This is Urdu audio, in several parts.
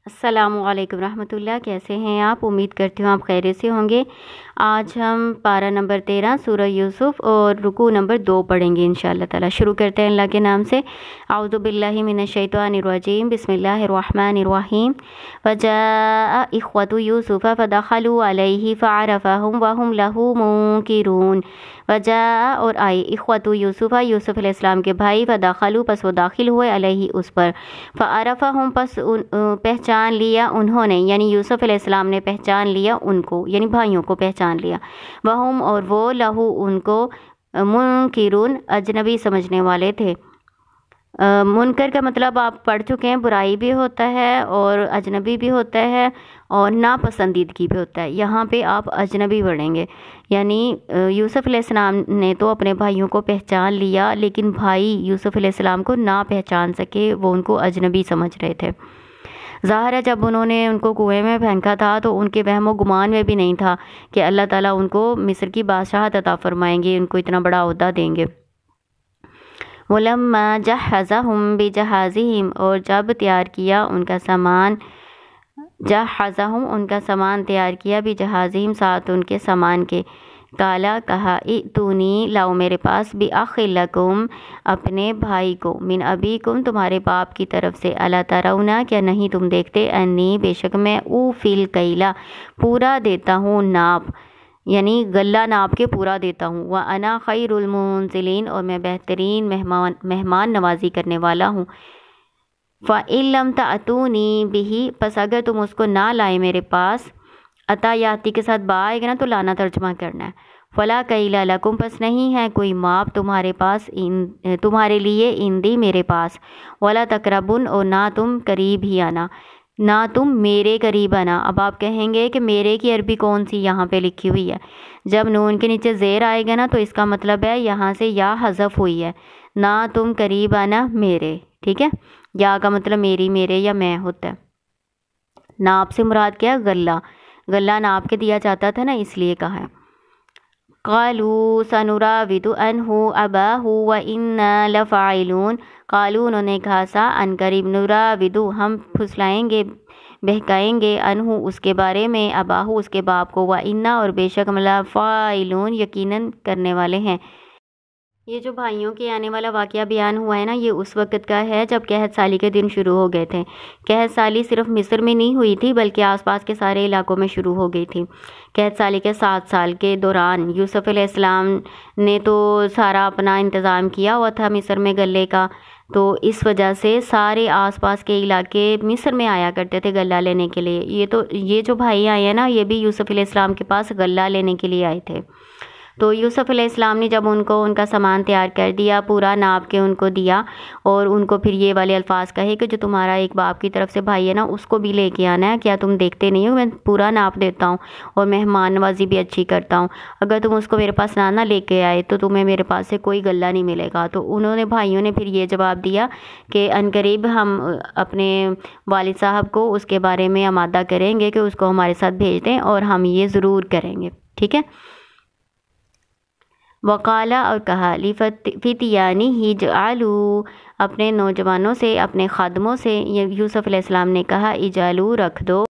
السلام علیکم رحمۃ اللہ، کیسے ہیں آپ؟ امید کرتی ہوں آپ خیریت سے ہوں گے۔ آج ہم پارہ نمبر 13 سورہ یوسف اور رکوع نمبر 2 پڑھیں گے انشاءاللہ تعالی۔ شروع کرتے ہیں اللہ کے نام سے۔ اعوذ باللہ من الشیطان الرجیم، بسم اللہ الرحمن الرحیم۔ وجاء اخوة یوسف فدخلوا علیہ فعرفهم وهم له منکرون۔ وجاء اور آئے اخوة یوسف، یوسف علیہ السلام کے بھائی، فدخلوا پس وہ داخل ہوئے، علیہ اس پر، فعرفهم پس پہچان لیا انہوں نے، یعنی یوسف علیہ السلام نے پہچان لیا ان کو، یعنی بھائیوں کو پہچان لیا۔ وہم اور وہ، لہو ان کو، منکرون اجنبی سمجھنے والے تھے۔ منکر کا مطلب آپ پڑھ چکے ہیں، برائی بھی ہوتا ہے اور اجنبی بھی ہوتا ہے اور ناپسندیدگی بھی ہوتا ہے۔ یہاں پہ آپ اجنبی پڑھیں گے، یعنی یوسف علیہ السلام نے تو اپنے بھائیوں کو پہچان لیا، لیکن بھائی یوسف علیہ السلام کو نہ پہچان سکے، وہ ان کو اجنبی سمجھ رہے تھے۔ ظاہر ہے جب انہوں نے ان کو کنویں میں پھینکا تھا تو ان کے وہم و گمان میں بھی نہیں تھا کہ اللہ تعالیٰ ان کو مصر کی بادشاہت عطا فرمائیں گے، ان کو اتنا بڑا عہدہ دیں گے۔ وَلَمَّا جَهَّزَهُم بِجَهَازِهِمْ اور جب تیار کیا ان کا سامان، جَهَّزَهُم ان کا سامان تیار کیا، بِجَهَازِهِمْ ساتھ ان کے سامان کے، کالا کہا، ائتونی لاؤ میرے پاس، بِأَخٍ لَکُم اپنے بھائی کو، من ابیکم تمہارے باپ کی طرف سے، الا ترون کیا نہیں تم دیکھتے، انی بے شک میں، اوفی الکیلا پورا دیتا ہوں ناپ، یعنی غلہ ناپ کے پورا دیتا ہوں، وانا خیر المنزلین اور میں بہترین مہمان نوازی کرنے والا ہوں۔ فَإِن لَّمْ تَأْتُونِی بِهِ پس اگر تم اس کو نہ لائے میرے پاس، عطا یاتی کے ساتھ با آئے گا نا تو لانا ترجمہ کرنا ہے۔ فلا کیلا لکم پس نہیں ہے کوئی ماپ تمہارے پاس، تمہارے لیے، اندی میرے پاس، ولا تقربن اور نہ تم قریب ہی آنا، نہ تم میرے قریب آنا۔ اب آپ کہیں گے کہ میرے کی عربی کون سی یہاں پہ لکھی ہوئی ہے؟ جب نون کے نیچے زیر آئے گا نا تو اس کا مطلب ہے یہاں سے یا حذف ہوئی ہے، نہ تم قریب آنا میرے، ٹھیک ہے؟ یا کا مطلب میری، میرے یا میں ہوتا ہے۔ ناپ سے مراد کیا؟ غلہ، غلہ ناپ کے دیا جاتا تھا نا، اس لیے کہا ہے۔ قالوا سنراود عنہ اباہ وإنا لفاعلون قالوا انہوں نے کہا، سا ان قریب، نراود ہم پھسلائیں گے، بہکائیں گے، عنہ اس کے بارے میں، اباہ اس کے باپ کو، وإنا اور بے شک، لفاعلون یقیناً کرنے والے ہیں۔ یہ جو بھائیوں کے آنے والا واقعہ بیان ہوا ہے نا، یہ اس وقت کا ہے جب قحط سالی کے دن شروع ہو گئے تھے۔ قحط سالی صرف مصر میں نہیں ہوئی تھی بلکہ آس پاس کے سارے علاقوں میں شروع ہو گئی تھی۔ قحط سالی کے 7 سال کے دوران یوسف علیہ السلام نے تو سارا اپنا انتظام کیا ہوا تھا مصر میں غلے کا، تو اس وجہ سے سارے آس پاس کے علاقے مصر میں آیا کرتے تھے غلہ لینے کے لیے۔ یہ جو بھائی آئے ہیں نا، یہ بھی یوسف علیہ السلام کے پاس غلہ لینے کے لیے آئے تھے۔ تو یوسف علیہ السلام نے جب ان کو ان کا سامان تیار کر دیا، پورا ناپ کے ان کو دیا، اور ان کو پھر یہ والے الفاظ کہے کہ جو تمہارا ایک باپ کی طرف سے بھائی ہے نا، اس کو بھی لے کے آنا ہے، کیا تم دیکھتے نہیں ہو میں پورا ناپ دیتا ہوں اور مہمان نوازی بھی اچھی کرتا ہوں، اگر تم اس کو میرے پاس نہ لے کے آئے تو تمہیں میرے پاس سے کوئی غلہ نہیں ملے گا۔ تو انہوں نے، بھائیوں نے پھر یہ جواب دیا کہ عنقریب ہم اپنے والد صاحب کو اس کے بارے میں آمادہ کریں گے کہ اس کو ہمارے ساتھ بھیج دیں، اور ہم یہ ضرور کریں گے، ٹھیک ہے۔ وقالا اور کہا، لفتیانہ جعلوا اپنے نوجوانوں سے، اپنے خادموں سے، یوسف علیہ السلام نے کہا، اجعلوا رکھ دو،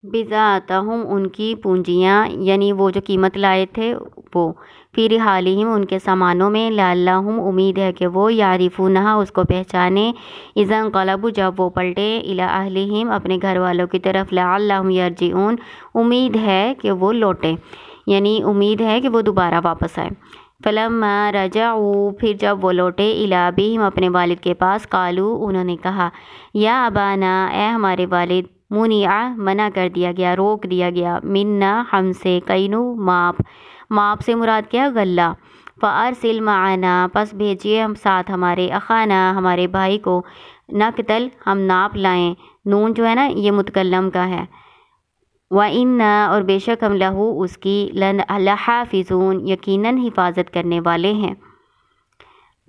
بضاعتہم ان کی پونجیاں، یعنی وہ جو قیمت لائے تھے وہ، فی رحالہم ان کے سامانوں میں، لعلہم امید ہے کہ وہ، یعرفونہا اس کو پہچانے، اذا انقلبوا جب وہ پلٹے، الی اہلہم اپنے گھر والوں کی طرف، لعلہم یرجعون امید ہے کہ وہ لوٹیں، یعنی امید ہے کہ وہ دوبارہ واپس آئے۔ فلما رجعوا پھر جب وہ لوٹے، الی ابیہم اپنے والد کے پاس، قالوا انہوں نے کہا، یا ابانا اے ہمارے والد، منع منع کر دیا گیا، روک دیا گیا، منا ہم سے، کینو ماپ، ماپ سے مراد کیا؟ غلہ، فارسل معنا پس بھیجیے ہم ساتھ ہمارے، اخانا ہمارے بھائی کو، نقتل ہم ناپ لائیں، نون جو ہے نا یہ متکلم کا ہے، وَإِنَّا اور بے شک ہم لہو اس کی، لحافظون یقیناً حفاظت کرنے والے ہیں۔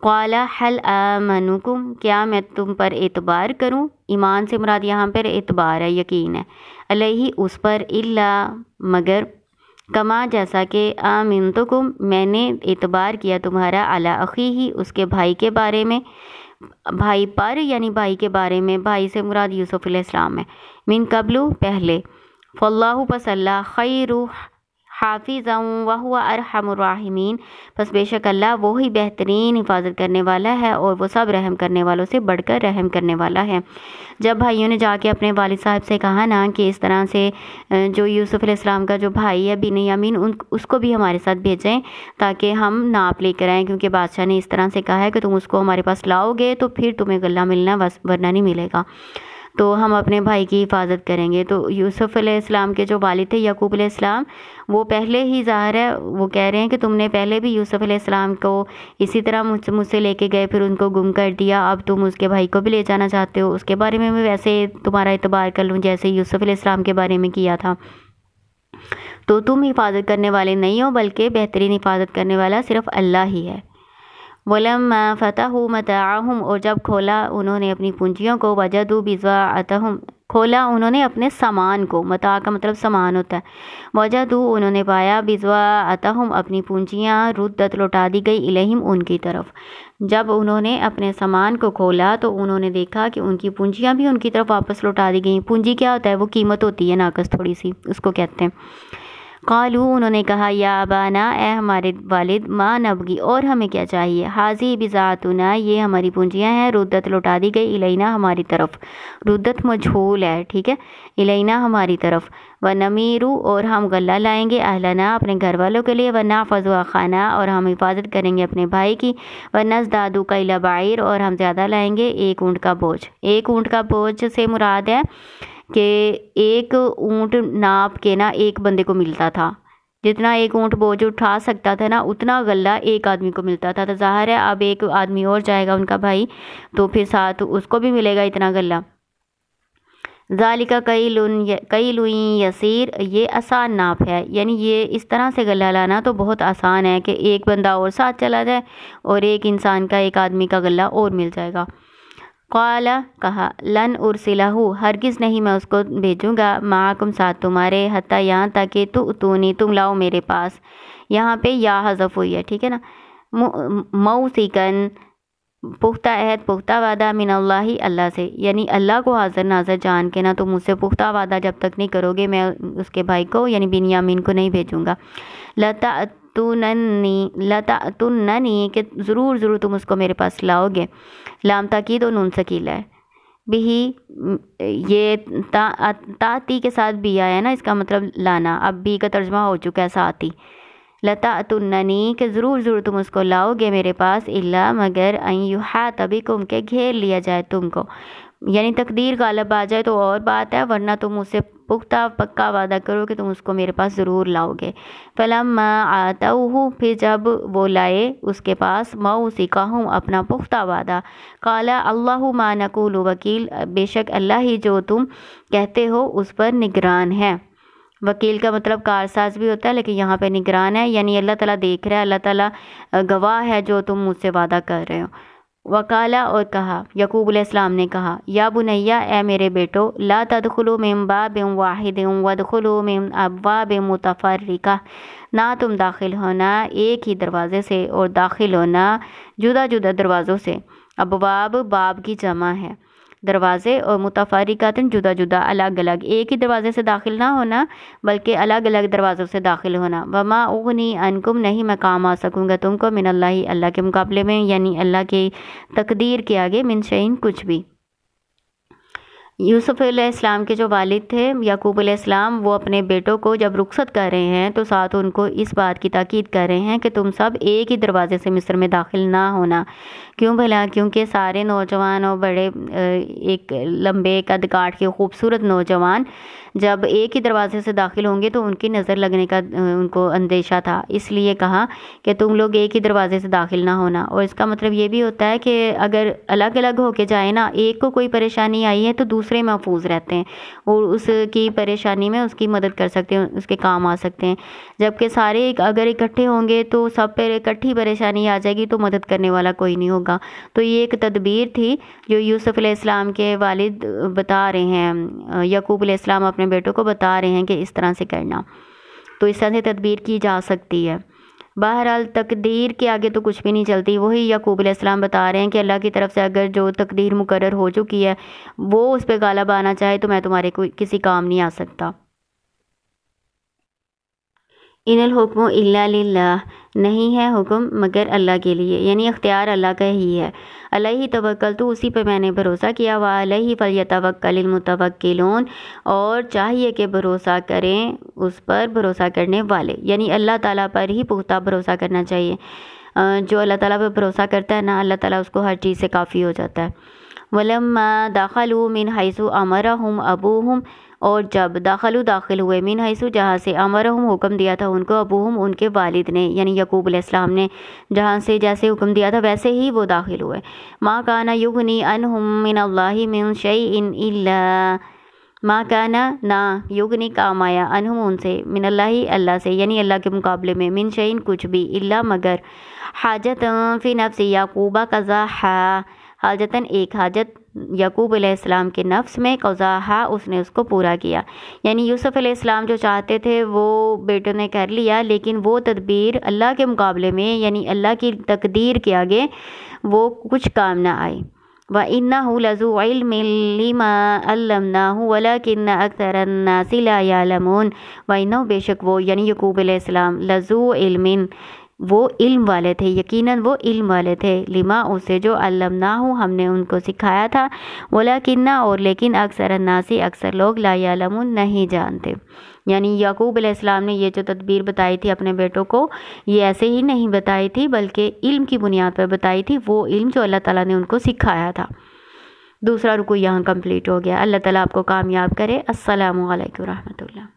قال هل آمنکم کیا میں تم پر اعتبار کروں، ایمان سے مراد یہاں پر اعتبار ہے، یقین ہے، علیہ اس پر، الا مگر، کما جیسا کہ، آمنتکم میں نے اعتبار کیا تمہارا، علی اخیہ اس کے بھائی کے بارے میں، بھائی پر یعنی بھائی کے بارے میں، بھائی سے مراد یوسف علیہ السلام ہے، من قبل پہلے، فاللہ پس اللہ خیر حافظا وہو ارحم الراحمین، پس بے شک اللہ وہی بہترین حفاظت کرنے والا ہے اور وہ سب رحم کرنے والوں سے بڑھ کر رحم کرنے والا ہے۔ جب بھائیوں نے جا کے اپنے والد صاحب سے کہا نا کہ اس طرح سے جو یوسف علیہ السلام کا جو بھائی ہے بنیامین اس کو بھی ہمارے ساتھ بھیجیں تاکہ ہم ناپ لے کر آئیں، کیونکہ بادشاہ نے اس طرح سے کہا ہے کہ تم اس کو ہمارے پاس لاؤ گے تو پھر تمہیں غلہ ملنا ورنہ نہیں ملے گا، تو ہم اپنے بھائی کی حفاظت کریں گے۔ تو یوسف علیہ السلام کے جو والد تھے یعقوب علیہ السلام، وہ پہلے ہی ظاہر ہے وہ کہہ رہے ہیں کہ تم نے پہلے بھی یوسف علیہ السلام کو اسی طرح مجھ سے لے کے گئے، پھر ان کو گم کر دیا، اب تم اس کے بھائی کو بھی لے جانا چاہتے ہو، اس کے بارے میں ویسے تمہارا اعتبار کر لوں جیسے یوسف علیہ السلام کے بارے میں کیا تھا، تو تم حفاظت کرنے والے نہیں ہو بلکہ بہترین حفاظت کرنے والا صرف اللہ ہی ہے۔ وَلَمَّا فَتَحُوا مَتَاعَهُمْ، اور جب کھولا انہوں نے اپنی پونجیوں کو، وَجَدُوا بِضَاعَتَهُمْ، کھولا انہوں نے اپنے سامان کو، متاع کا مطلب سامان ہوتا ہے، وَجَدُوا انہوں نے پایا، بِضَاعَتَهُمْ اپنی پونجیاں، رُدَّت لوٹا دی گئی، الیہم ان کی طرف۔ جب انہوں نے اپنے سامان کو کھولا تو انہوں نے دیکھا کہ ان کی پونجیاں بھی ان کی طرف واپس لوٹا دی گئیں۔ پونجی کیا ہوتا ہے؟ وہ قیمت ہوتی ہے ناقص تھوڑی سی، اس کو کہتے ہیں۔ قالو انہوں نے کہا، یا ابانا اے ہمارے والد، ما نبغی اور ہمیں کیا چاہیے، حاضی بضاعتنا یہ ہماری پونجیاں ہیں، ردت لوٹا دی گئی، الینا ہماری طرف، ردت مجھول ہے، ٹھیک ہے، الینا ہماری طرف، ونمیرو اور ہم غلہ لائیں گے، اہلنا اپنے گھر والوں کے لیے، ونحفظ اخانا اور ہم حفاظت کریں گے اپنے بھائی کی، ونزداد کیل بعیر اور ہم زیادہ لائیں گے ایک اونٹ کا بوجھ۔ ایک اونٹ کا بوجھ سے مراد ہے کہ ایک اونٹ ناپ کے نا ایک بندے کو ملتا تھا، جتنا ایک اونٹ بوجھ اٹھا سکتا تھا نا اتنا غلہ ایک آدمی کو ملتا تھا، تو ظاہر ہے اب ایک آدمی اور جائے گا ان کا بھائی تو پھر ساتھ اس کو بھی ملے گا اتنا غلہ۔ ذالک کیل یسیر، یہ آسان ناپ ہے، یعنی یہ اس طرح سے غلہ لانا تو بہت آسان ہے کہ ایک بندہ اور ساتھ چلا جائے اور ایک انسان کا، ایک آدمی کا غلہ اور مل جائے گا۔ قال کہا، لن ارسلہ ہرگز نہیں میں اس کو بھیجوں گا، معکم ساتھ تمہارے، حتیٰ یہاں تک کہ تؤتونی تم لاؤ میرے پاس، یہاں پہ یا حذف ہوئی ہے، ٹھیک ہے نا، موثقاً پختہ عہد، پختہ وعدہ، من اللہ اللہ سے، یعنی اللہ کو حاضر ناظر جان کے نا تم مجھ سے پختہ وعدہ جب تک نہیں کرو گے میں اس کے بھائی کو یعنی بنیامین کو نہیں بھیجوں گا۔ لتأتوننی کہ ضرور تم اس کو میرے پاس لاؤ گے، لام تاکید و نون سکیلا ہے، بھی یہ تاتی کے ساتھ بھی آیا نا، اس کا مطلب لانا، اب بھی کا ترجمہ ہو چکا ہے ساتھی، لتأتوننی کہ ضرور تم اس کو لاؤ گے میرے پاس، الا مگر ان یحاط بکم کہ گھیر لیا جائے تم کو، یعنی تقدیر غالب آ جائے تو اور بات ہے، ورنہ تم اس سے پختہ پکا وعدہ کرو کہ تم اس کو میرے پاس ضرور لاؤ گے۔ فلما آتوہ پھر جب وہ لائے اس کے پاس، موثقہم اپنا پختہ وعدہ، قال اللہ ما نقول وکیل، بے شک اللہ ہی جو تم کہتے ہو اس پر نگران ہے۔ وکیل کا مطلب کارساز بھی ہوتا ہے لیکن یہاں پہ نگران ہے، یعنی اللہ تعالیٰ دیکھ رہا ہے، اللہ تعالیٰ گواہ ہے جو تم مجھ سے وعدہ کر رہے ہو۔ وقالا اور کہا، یعقوب علیہ السلام نے کہا، یا بنیا اے میرے بیٹو، لا تدخلوا من باب واحد وادخلوا من ابواب متفرقہ، نہ تم داخل ہونا ایک ہی دروازے سے اور داخل ہونا جدا جدا دروازوں سے، ابواب باب کی جمع ہے، دروازے، اور متفرقاتن جدا جدا الگ الگ، ایک ہی دروازے سے داخل نہ ہونا بلکہ الگ الگ دروازوں سے داخل ہونا۔ وما اغنی عنکم نہیں میں کام آ سکوں گا تم کو، من اللہ اللہ کے مقابلے میں، یعنی اللہ کی تقدیر کے آگے، من شیء کچھ بھی۔ یوسف علیہ السلام کے جو والد تھے یعقوب علیہ السلام، وہ اپنے بیٹوں کو جب رخصت کر رہے ہیں تو ساتھ ان کو اس بات کی تاکید کر رہے ہیں کہ تم سب ایک ہی دروازے سے مصر میں داخل نہ ہونا۔ کیوں بھلا؟ کیونکہ سارے نوجوان اور بڑے ایک لمبے قد کاٹ کے خوبصورت نوجوان جب ایک ہی دروازے سے داخل ہوں گے تو ان کی نظر لگنے کا ان کو اندیشہ تھا، اس لیے کہا کہ تم لوگ ایک ہی دروازے سے داخل نہ ہونا۔ اور اس کا مطلب یہ بھی ہوتا ہے کہ اگر الگ الگ ہو کے جائیں نا، ایک کو کوئی پریشانی آئی ہے تو دوسرے محفوظ رہتے ہیں اور اس کی پریشانی میں اس کی مدد کر سکتے ہیں، اس کے کام آ سکتے ہیں، جبکہ سارے اگر اکٹھے ہوں گے تو سب پہ اکٹھی پریشانی آ جائے گی تو مدد کرنے والا کوئی نہیں ہوگا۔ تو یہ ایک تدبیر تھی جو یوسف علیہ السلام کے والد بتا رہے ہیں، یعقوب علیہ السلام اپنے بیٹوں کو بتا رہے ہیں کہ اس طرح سے کرنا، تو اس طرح سے تدبیر کی جا سکتی ہے۔ بہرحال تقدیر کے آگے تو کچھ بھی نہیں چلتی. وہی یعقوب علیہ السلام بتا رہے ہیں کہ اللہ کی طرف سے اگر جو تقدیر مقرر ہو چکی ہے وہ اس پہ غالب آنا چاہے تو میں تمہارے کوئی کسی کام نہیں آ سکتا. ان الحکم الا للہ، نہیں ہے حکم مگر اللہ کے لیے، یعنی اختیار اللہ کا ہی ہے. علیہ توکلت، اسی پہ میں نے بھروسہ کیا. وعلیہ فلیتوکل المتوکلون، اور چاہیے کہ بھروسہ کریں اس پر بھروسہ کرنے والے، یعنی اللہ تعالیٰ پر ہی پختہ بھروسہ کرنا چاہیے. جو اللہ تعالیٰ پر بھروسہ کرتا ہے نا، اللہ تعالیٰ اس کو ہر چیز سے کافی ہو جاتا ہے. وَلَمَّا دَخَلُوا مِنْ حَيْثُ أَمَرَهُمْ أَبُوهُمْ، اور جب داخل ہوئے من حیثو، جہاں سے امرہم حکم دیا تھا ان کو، ابوہم ان کے والد نے یعنی یعقوب علیہ السلام نے جہاں سے جیسے حکم دیا تھا ویسے ہی وہ داخل ہوئے. ما کان یغنی عنہم من اللہ من شیء الا، ما کانا نہ، یغنی کام آیا، عنہم ان سے، من اللہ سے یعنی اللہ کے مقابلے میں، من شیء کچھ بھی، الا مگر، حاجت فی نفس یعقوب قضاہا، حاجتاً ایک حاجت یعقوب علیہ السلام کے نفس میں، قضاہا اس نے اس کو پورا کیا. یعنی یوسف علیہ السلام جو چاہتے تھے وہ بیٹوں نے کر لیا، لیکن وہ تدبیر اللہ کے مقابلے میں یعنی اللہ کی تقدیر کے آگے وہ کچھ کام نہ آئے. وَإِنَّهُ لَذُو عِلْمٍ لِمَا عَلَّمْنَاهُ وَلَكِنَّ أَكْثَرَ النَّاسِ لَا يَعْلَمُونَ. وَإِنَّهُ بے شک وہ یعنی یعقوب علیہ السلام، لَذُو عِلْمٍ وہ علم والے تھے، یقیناً وہ علم والے تھے، لما اسے جو علمناہ ہم نے ان کو سکھایا تھا، ولیکن اور لیکن اکثر الناس اکثر لوگ لا یعلمون نہیں جانتے. یعنی یعقوب علیہ السلام نے یہ جو تدبیر بتائی تھی اپنے بیٹوں کو، یہ ایسے ہی نہیں بتائی تھی بلکہ علم کی بنیاد پر بتائی تھی، وہ علم جو اللہ تعالیٰ نے ان کو سکھایا تھا. دوسرا رکوع یہاں کمپلیٹ ہو گیا. اللہ تعالیٰ آپ کو کامیاب کرے. السلام علیکم ورحمۃ اللہ.